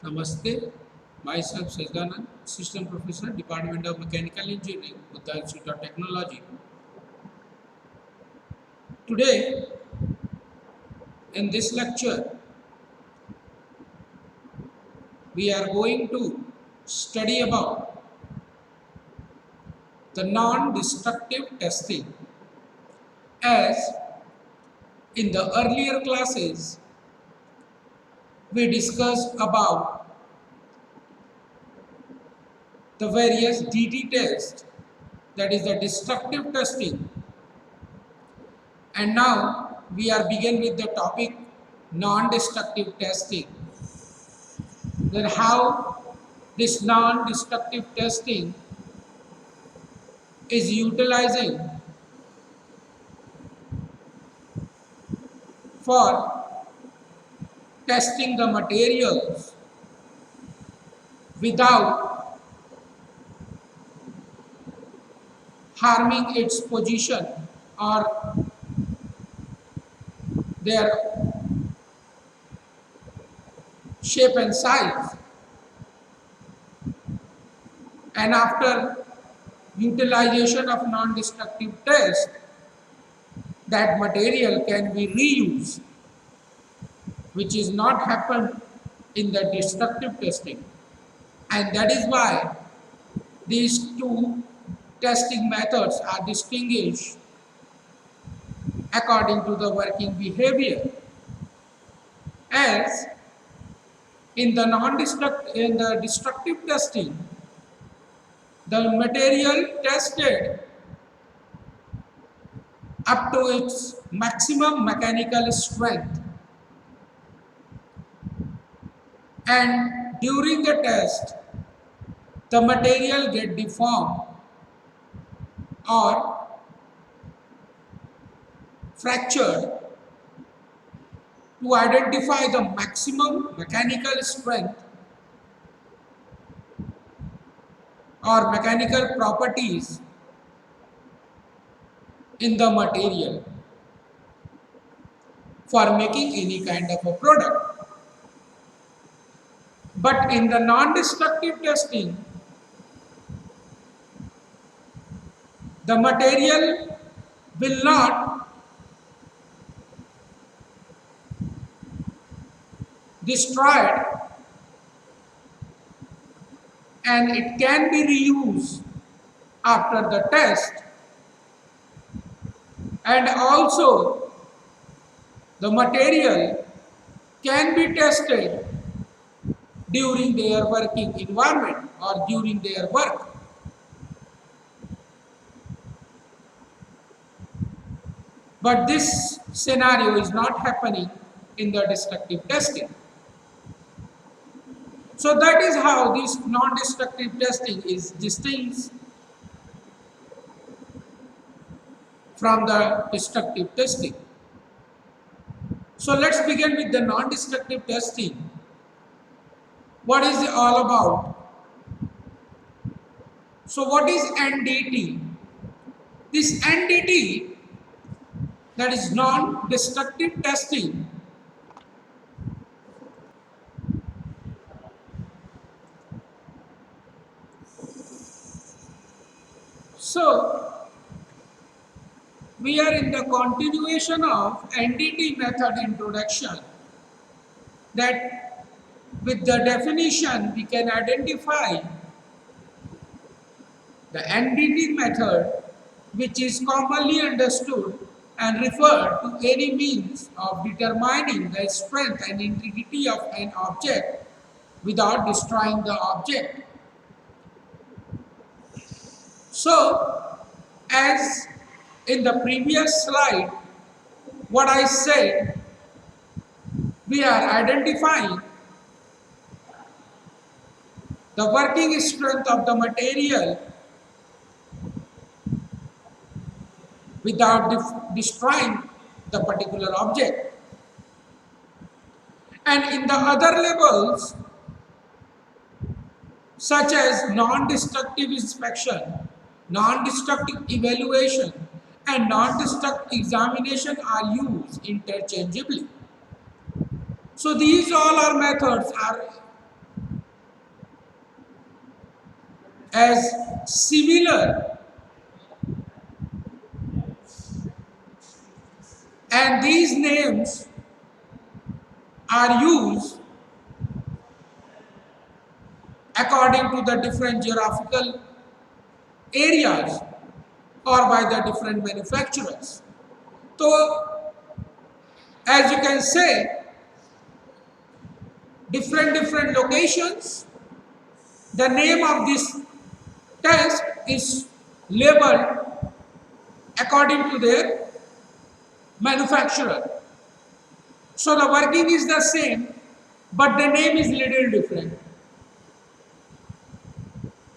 Namaste. Myself Sajdanand, Assistant Professor, Department of Mechanical Engineering, Buddha Institute of Technology. Today, in this lecture, we are going to study about the non-destructive testing. As in the earlier classes, we discussed about the various DT tests, that is the destructive testing, and now we are begin with the topic non-destructive testing. Then how this non-destructive testing is utilizing for testing the materials without harming its position or their shape and size. And after utilization of non-destructive test, that material can be reused, which is not happened in the destructive testing. And that is why these two testing methods are distinguished according to the working behavior. As in the destructive testing, the material tested up to its maximum mechanical strength, and during the test the material get deformed or fractured. To identify the maximum mechanical strength or mechanical properties in the material for making any kind of a product. But in the non-destructive testing, the material will not destroyed and it can be reused after the test, and also the material can be tested during their working environment or during their work. But this scenario is not happening in the destructive testing. So that is how this non-destructive testing is distinct from the destructive testing. So let's begin with the non-destructive testing. What is it all about? So what is NDT? This NDT, that is non-destructive testing, so we are in the continuation of NDT method introduction, that with the definition we can identify the NDT method, which is commonly understood and referred to any means of determining the strength and integrity of an object without destroying the object. So, as in the previous slide, what I said, we are identifying the working strength of the material without destroying the particular object. And in the other levels, such as non-destructive inspection, non-destructive evaluation, and non-destructive examination are used interchangeably. So these all are methods are as similar, and these names are used according to the different geographical areas or by the different manufacturers. So, as you can say, different locations, the name of this test is labeled according to their manufacturer. So the working is the same, but the name is little different.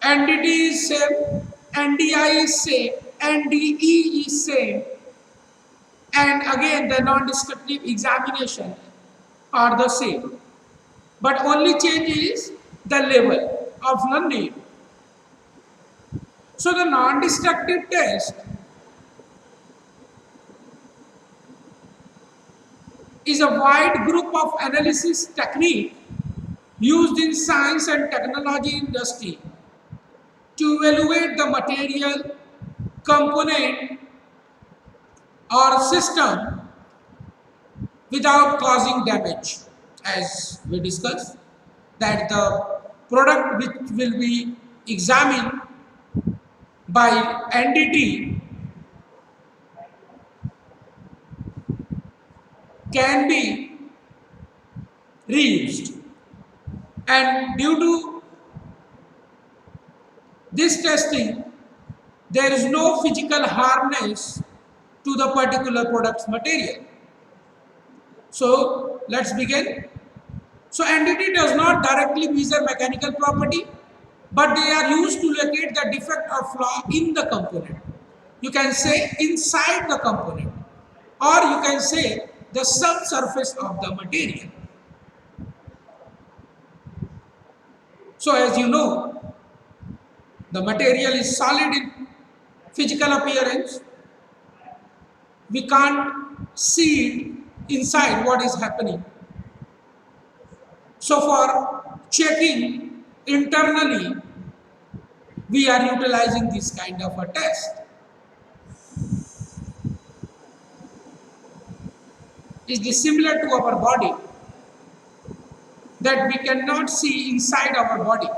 NDT is same, NDI is same, NDE is same, and again the non-descriptive examination are the same. But only change is the level of the name. So the non-destructive test is a wide group of analysis technique used in science and technology industry to evaluate the material, component or system without causing damage. As we discussed, that the product which will be examined by NDT can be reused, and due to this testing there is no physical harmness to the particular product's material. So let's begin. So NDT does not directly measure mechanical property, but they are used to locate the defect or flaw in the component. You can say inside the component, or you can say the subsurface of the material. So as you know, the material is solid in physical appearance. We can't see it inside what is happening. So for checking internally, we are utilizing this kind of a test. It is similar to our body, that we cannot see inside our body,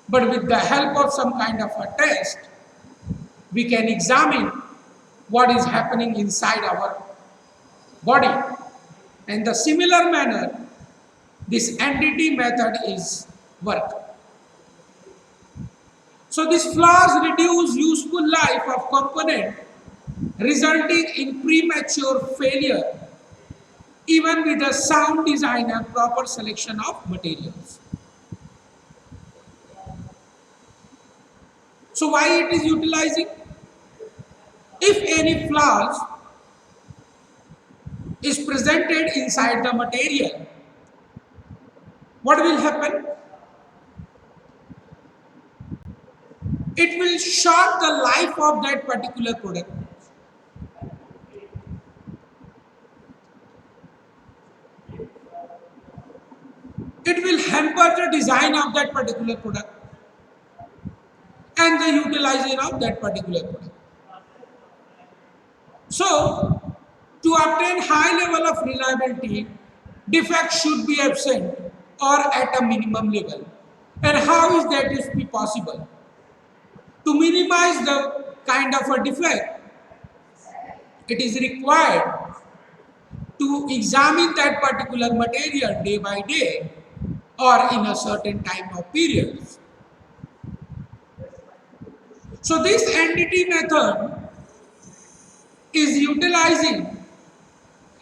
but with the help of some kind of a test, we can examine what is happening inside our body. In the similar manner, this NDT method is work. So these flaws reduce useful life of component, resulting in premature failure, even with a sound design and proper selection of materials. So why it is utilizing? If any flaws is presented inside the material, what will happen? It will short the life of that particular product. It will hamper the design of that particular product and the utilization of that particular product. So, to obtain high level of reliability, defects should be absent or at a minimum level. And how is that to be possible? To minimize the kind of a defect, it is required to examine that particular material day by day or in a certain time of periods. So this NDT method is utilizing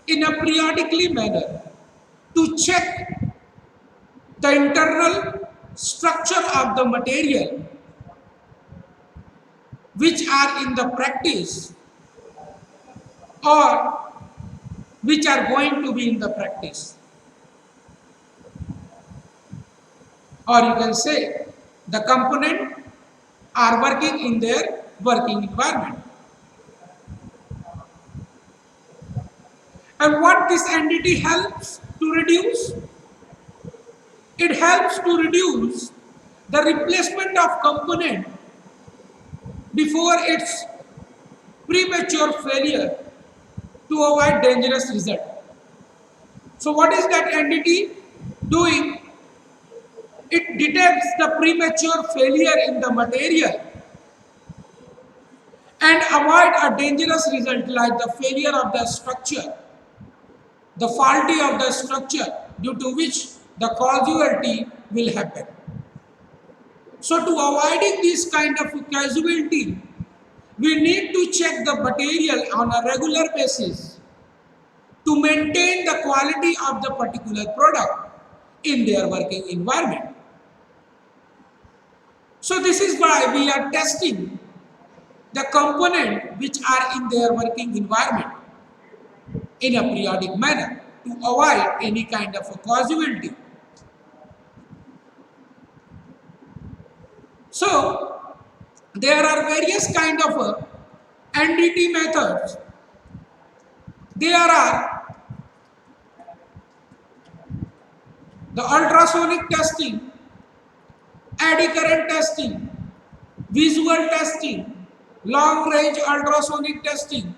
in a periodically manner to check the internal structure of the material which are in the practice or which are going to be in the practice. Or you can say the component are working in their working environment. And what this NDT helps to reduce? It helps to reduce the replacement of component before its premature failure to avoid dangerous result. So what is that entity doing? It detects the premature failure in the material and avoid a dangerous result like the failure of the structure, the faulty of the structure due to which the causality will happen. So to avoiding this kind of casualty, we need to check the material on a regular basis to maintain the quality of the particular product in their working environment. So this is why we are testing the component which are in their working environment in a periodic manner to avoid any kind of a causality. So there are various kind of NDT methods. There are the ultrasonic testing, eddy current testing, visual testing, long range ultrasonic testing,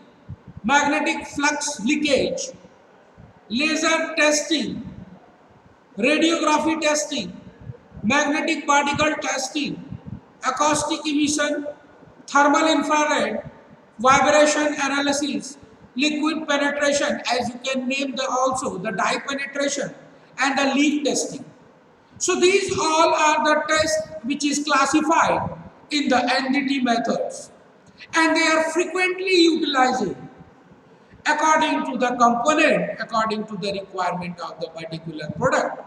magnetic flux leakage, laser testing, radiography testing, magnetic particle testing, acoustic emission, thermal infrared, vibration analysis, liquid penetration, as you can name the also the dye penetration, and the leak testing. So these all are the tests which is classified in the NDT methods, and they are frequently utilized according to the component, according to the requirement of the particular product.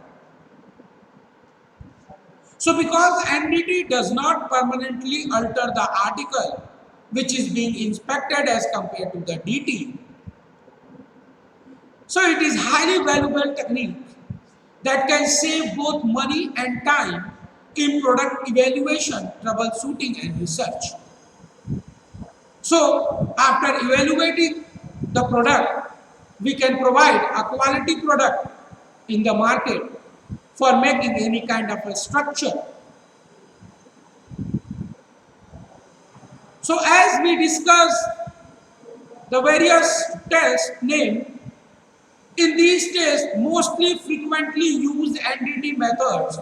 So because NDT does not permanently alter the article which is being inspected as compared to the DT, so it is highly valuable technique that can save both money and time in product evaluation, troubleshooting and research. So after evaluating the product, we can provide a quality product in the market for making any kind of a structure. So as we discuss the various tests named, in these tests mostly frequently used NDT methods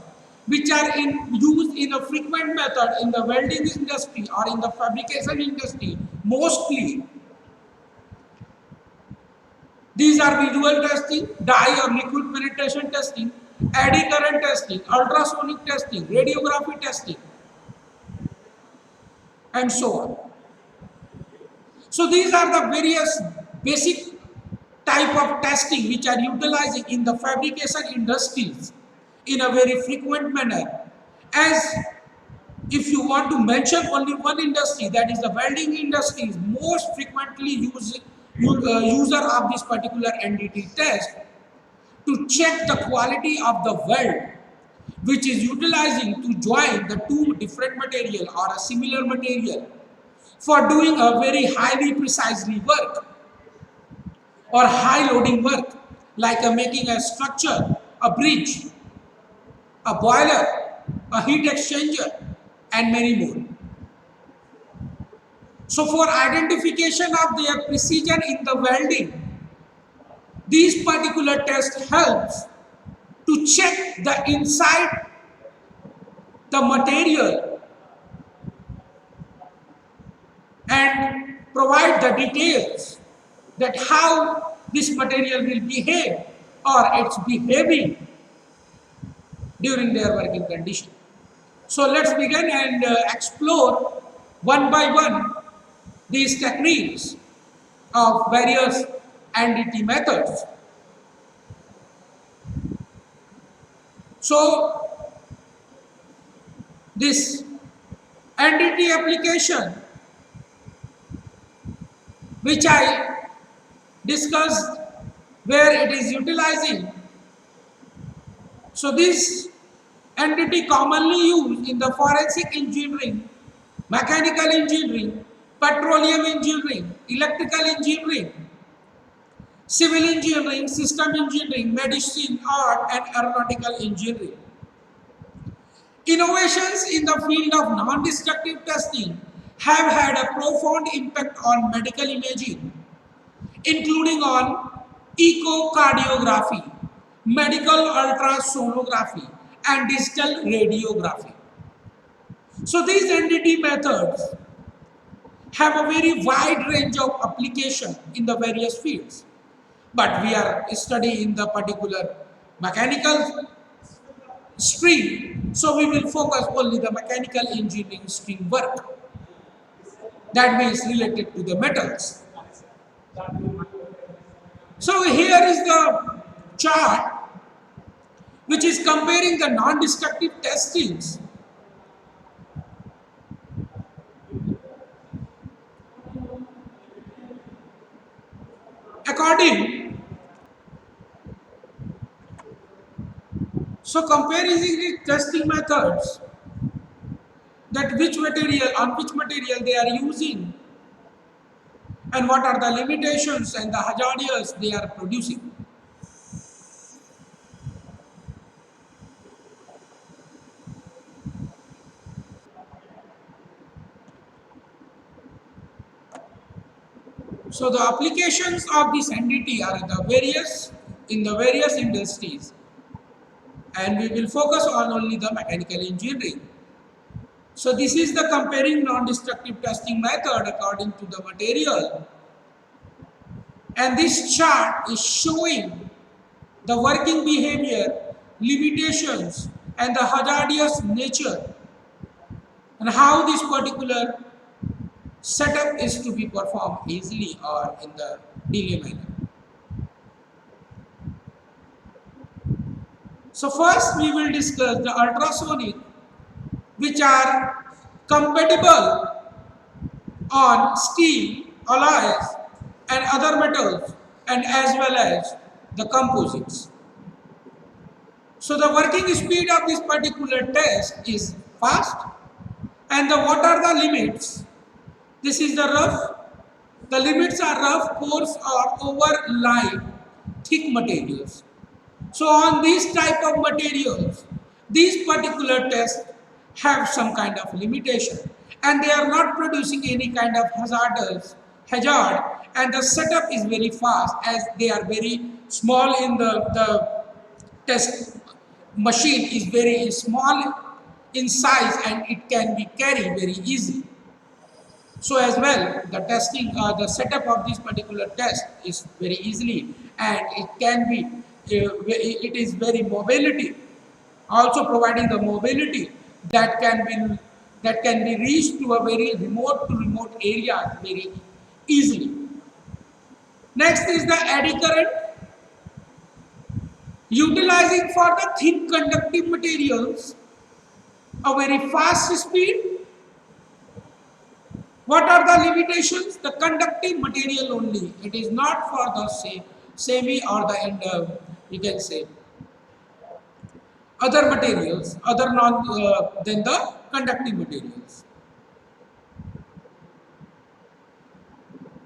which are used in a frequent method in the welding industry or in the fabrication industry mostly. These are visual testing, dye or liquid penetration testing, eddy current testing, ultrasonic testing, radiography testing, and so on. So these are the various basic type of testing which are utilized in the fabrication industries in a very frequent manner. As if you want to mention only one industry, that is the welding industry is most frequently user of this particular NDT test to check the quality of the weld which is utilizing to join the two different material or a similar material for doing a very highly precisely work or high loading work like making a structure, a bridge, a boiler, a heat exchanger and many more. So for identification of their precision in the welding, these particular test helps to check the inside the material and provide the details that how this material will behave or it's behaving during their working condition. So let's begin and explore one by one these techniques of various NDT methods. So this NDT application which I discussed where it is utilizing. So this NDT commonly used in the forensic engineering, mechanical engineering, petroleum engineering, electrical engineering, civil engineering, system engineering, medicine, art and aeronautical engineering. Innovations in the field of non-destructive testing have had a profound impact on medical imaging, including on echocardiography, medical ultrasonography, and digital radiography. So these NDT methods have a very wide range of application in the various fields. But we are studying the particular mechanical stream, so we will focus only the mechanical engineering stream work. That means related to the metals. So here is the chart which is comparing the non-destructive testings according. So comparing the testing methods, that which material on which material they are using and what are the limitations and the hazards they are producing. So the applications of this NDT are in the various industries, and we will focus on only the mechanical engineering. So this is the comparing non-destructive testing method according to the material, and this chart is showing the working behavior, limitations, and the hazardous nature, and how this particular setup is to be performed easily or in the delay manner. So first we will discuss the ultrasonic, which are compatible on steel, alloys and other metals, and as well as the composites. So the working speed of this particular test is fast, and what are the limits? This is the rough. The limits are rough, coarse or over thick materials. So on these type of materials, these particular tests have some kind of limitation, and they are not producing any kind of hazard, and the setup is very fast as they are very small in the test machine is very small in size and it can be carried very easily. So as well, the testing, the setup of this particular test is very easily, and it can be, it is very mobility, also providing the mobility that can be reached to a very remote area very easily. Next is the eddy current, utilizing for the thin conductive materials a very fast speed. What are the limitations? The conductive material only. It is not for the semi or the you can say other materials, other non than the conductive materials.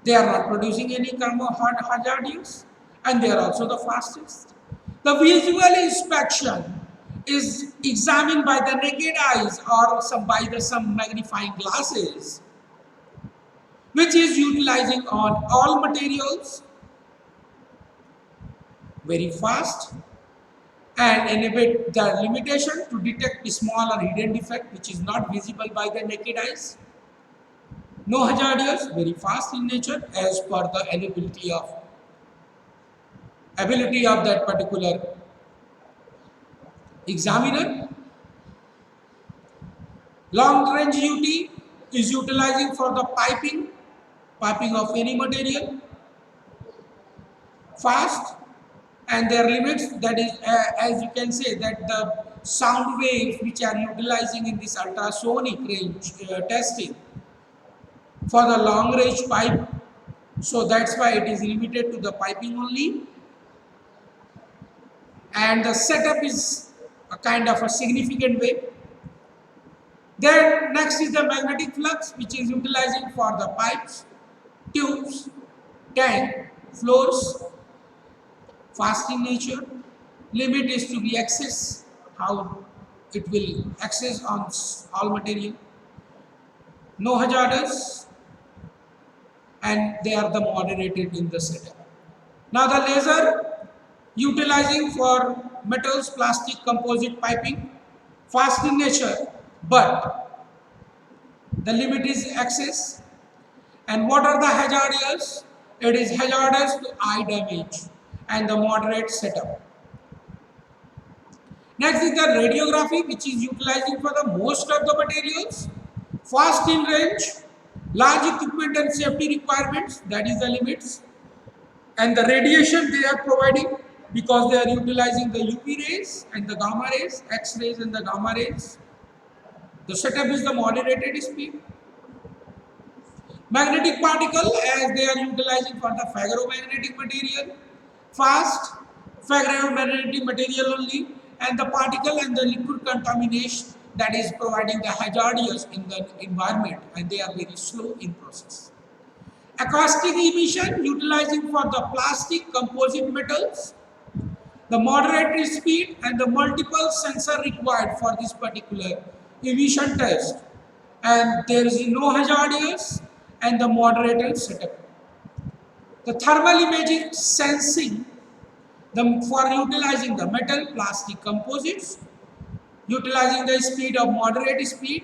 They are not producing any hazards, and they are also the fastest. The visual inspection is examined by the naked eyes or some magnifying glasses, which is utilizing on all materials, very fast, and inhibit the limitation to detect small or hidden defect which is not visible by the naked eyes. No hazardous, very fast in nature as per the ability of that particular examiner. Long range UT is utilizing for the piping of any material, fast, and their limits, that is as you can say that the sound waves which are utilizing in this ultrasonic range testing for the long range pipe, so that's why it is limited to the piping only, and the setup is a kind of a significant way. Then next is the magnetic flux, which is utilizing for the pipes, tubes, tank, floors, fast in nature. Limit is to be accessed how it will access on all material, no hazardous, and they are the moderated in the setup. Now the laser utilizing for metals, plastic, composite piping, fast in nature, but the limit is access. And what are the hazardous? It is hazardous to eye damage and the moderate setup. Next is the radiography, which is utilizing for the most of the materials, fast in range, large equipment and safety requirements, that is the limits, and the radiation they are providing because they are utilizing the UV rays and the gamma rays, X rays and the gamma rays. The setup is the moderated speed. Magnetic particle, as they are utilizing for the ferromagnetic material, fast ferromagnetic material only, and the particle and the liquid contamination that is providing the hazardous in the environment, and they are very slow in process. Acoustic emission utilizing for the plastic, composite metals, the moderate speed and the multiple sensor required for this particular emission test, and there is no hazardous and the moderated setup. The thermal imaging sensing for utilizing the metal, plastic, composites, utilizing the speed of moderate speed,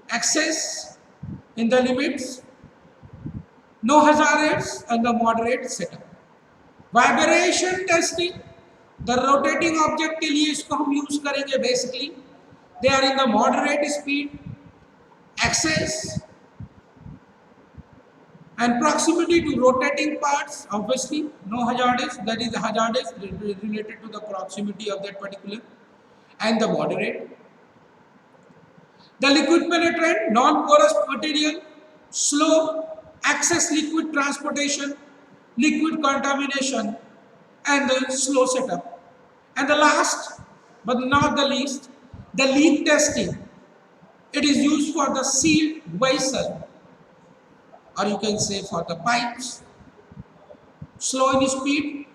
access in the limits, no hazards and the moderate setup. Vibration testing, the rotating object के लिए इसको हम use करेंगे basically. They are in the moderate speed, access and proximity to rotating parts, obviously no hazardous, that is hazardous related to the proximity of that particular, and the moderate. The liquid penetrant, non-porous material, slow access liquid transportation, liquid contamination, and the slow setup. And the last but not the least, the leak testing. It is used for the sealed vessel, or you can say for the pipes, slow in speed,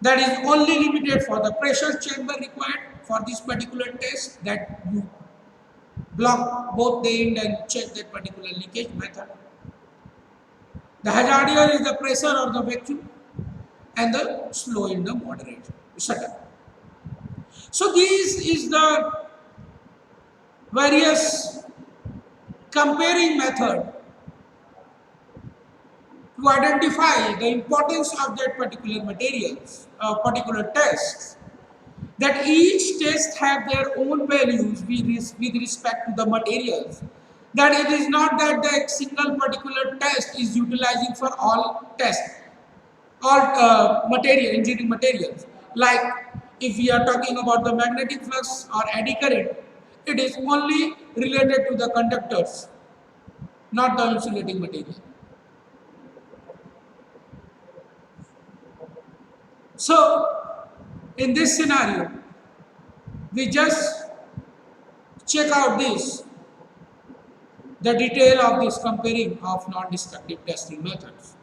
that is only limited for the pressure chamber required for this particular test, that you block both the end and check that particular leakage method. The hazardous is the pressure or the vacuum, and the slow in the moderate setup. So this is the various comparing method to identify the importance of that particular materials, particular tests, that each test have their own values with respect to the materials, that it is not that the single particular test is utilizing for all tests, all engineering materials. Like if we are talking about the magnetic flux or eddy current, it is only related to the conductors, not the insulating material. So in this scenario, we just check out the detail of this comparing of non-destructive testing methods.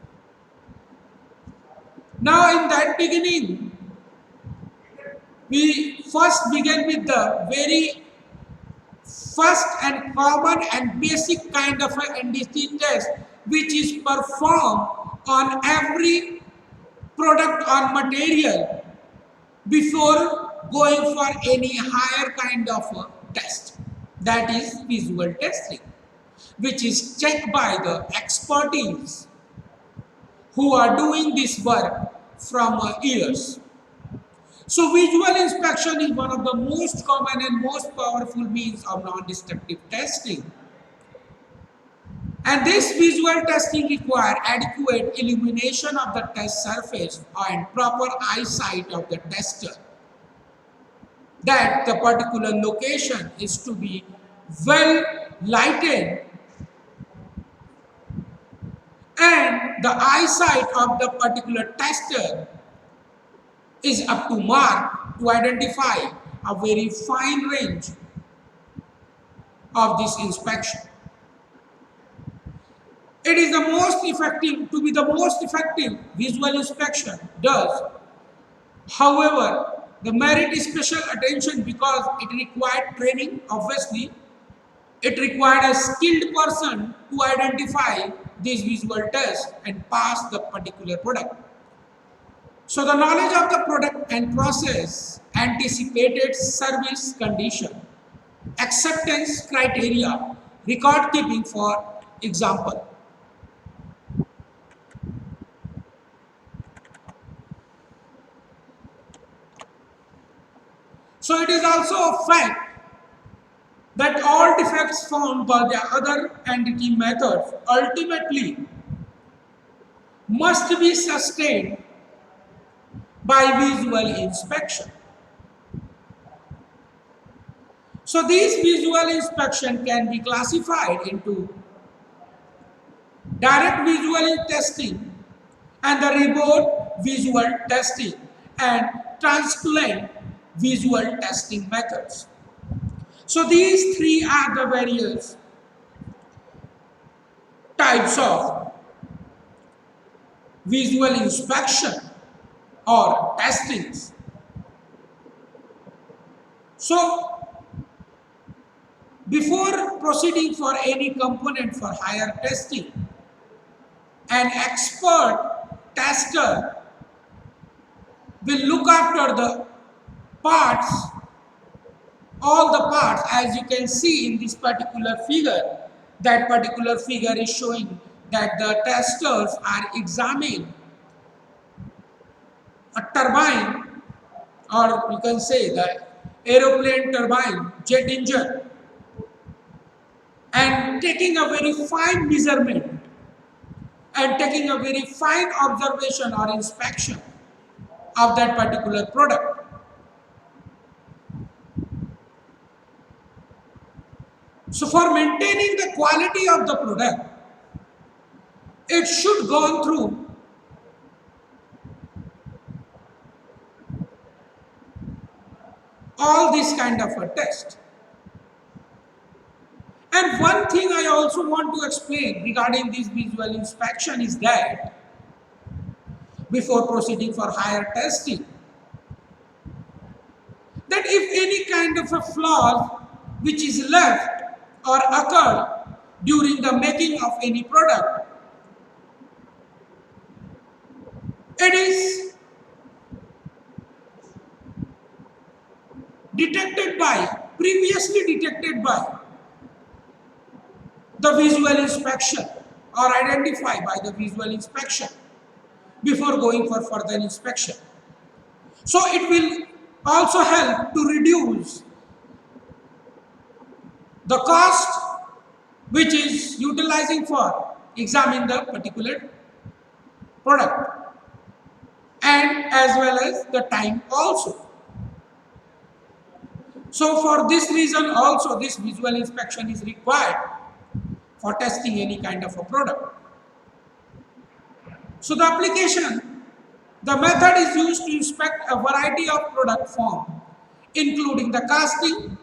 Now in that beginning, we first begin with the very first and common and basic kind of an NDT test, which is performed on every product or material before going for any higher kind of a test. That is visual testing, which is checked by the expertise who are doing this work from years. So visual inspection is one of the most common and most powerful means of non-destructive testing. And this visual testing requires adequate illumination of the test surface and proper eyesight of the tester, that the particular location is to be well lighted and the eyesight of the particular tester is up to mark to identify a very fine range of this inspection. It is the most effective, visual inspection does. However, The merit special attention because it required training, obviously. It required a skilled person to identify these visual tests and pass the particular product. So the knowledge of the product and process, anticipated service condition, acceptance criteria, record keeping for example. So it is also a fact that all defects found by the other entity methods ultimately must be sustained by visual inspection. So these visual inspection can be classified into direct visual testing and the remote visual testing and transparent visual testing methods. So these three are the various types of visual inspection or testings. So before proceeding for any component for higher testing, an expert tester will look after the parts, all the parts, as you can see in this particular figure. That particular figure is showing that the testers are examining a turbine, or you can say the aeroplane turbine, jet engine, and taking a very fine measurement and taking a very fine observation or inspection of that particular product. So for maintaining the quality of the product, it should go through all this kind of a test. And one thing I also want to explain regarding this visual inspection is that before proceeding for higher testing, that if any kind of a flaw which is left or occurred during the making of any product, it is previously detected by the visual inspection or identified by the visual inspection before going for further inspection. So it will also help to reduce the cost which is utilizing for examining the particular product, and as well as the time also. So for this reason also this visual inspection is required for testing any kind of a product. So the application, the method is used to inspect a variety of product form, including the casting,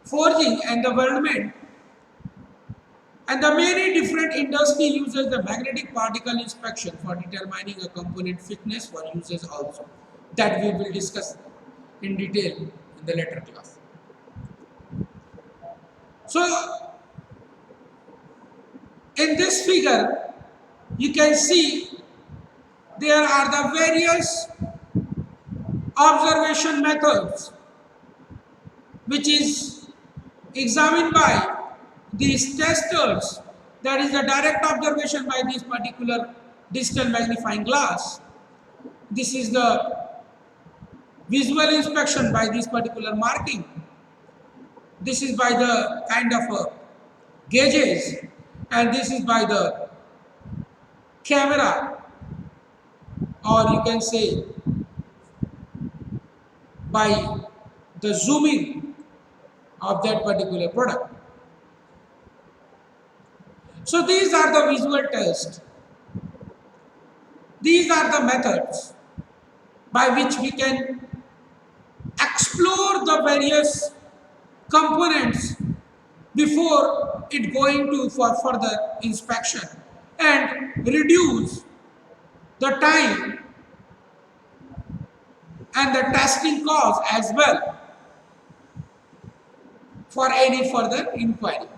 forging and the weldment. And the many different industry uses the magnetic particle inspection for determining a component fitness for uses also. That we will discuss in detail in the later class. So in this figure, you can see there are the various observation methods which is examined by these testers. That is the direct observation by this particular digital magnifying glass. This is the visual inspection by this particular marking. This is by the kind of gauges, and this is by the camera, or you can say by the zooming of that particular product. So these are the visual tests. These are the methods by which we can explore the various components before it going to for further inspection and reduce the time and the testing cause as well for any further inquiry.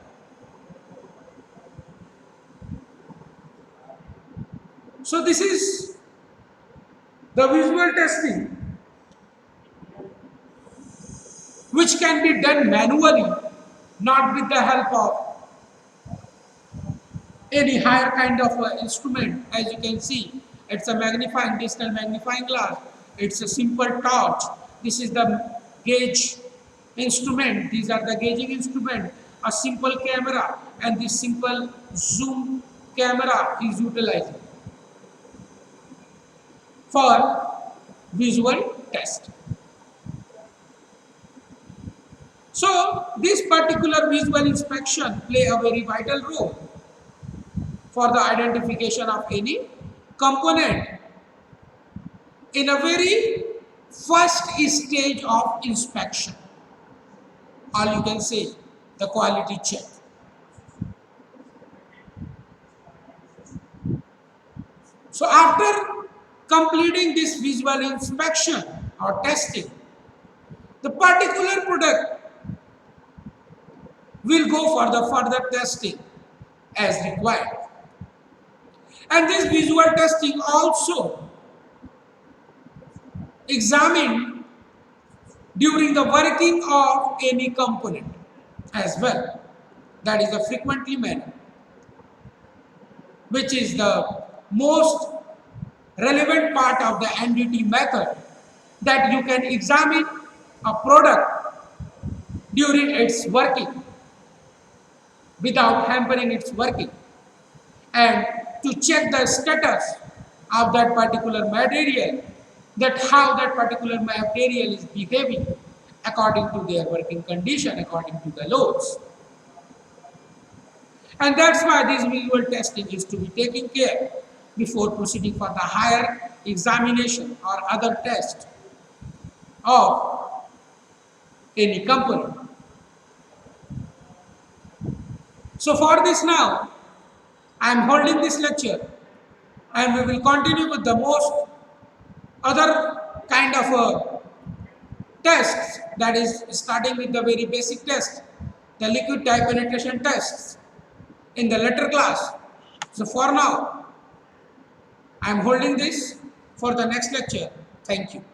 So this is the visual testing which can be done manually, not with the help of any higher kind of instrument. As you can see, it's a magnifying, digital magnifying glass, it's a simple torch, this is the gauge instrument, these are the gauging instrument, a simple camera, and this simple zoom camera is utilized for visual test. So this particular visual inspection play a very vital role for the identification of any component in a very first stage of inspection, or you can say the quality check. So after completing this visual inspection or testing, the particular product will go for the further testing as required. And this visual testing also examined during the working of any component as well. That is the frequently manner, which is the most relevant part of the NDT method, that you can examine a product during its working without hampering its working, and to check the status of that particular material, that how that particular material is behaving according to their working condition, according to the loads. And that's why this visual testing is to be taken care before proceeding for the higher examination or other test of any component. So for this now, I am holding this lecture, and we will continue with the most other kind of tests, that is starting with the very basic test, the liquid dye penetration tests in the later class. So for now, I am holding this for the next lecture. Thank you.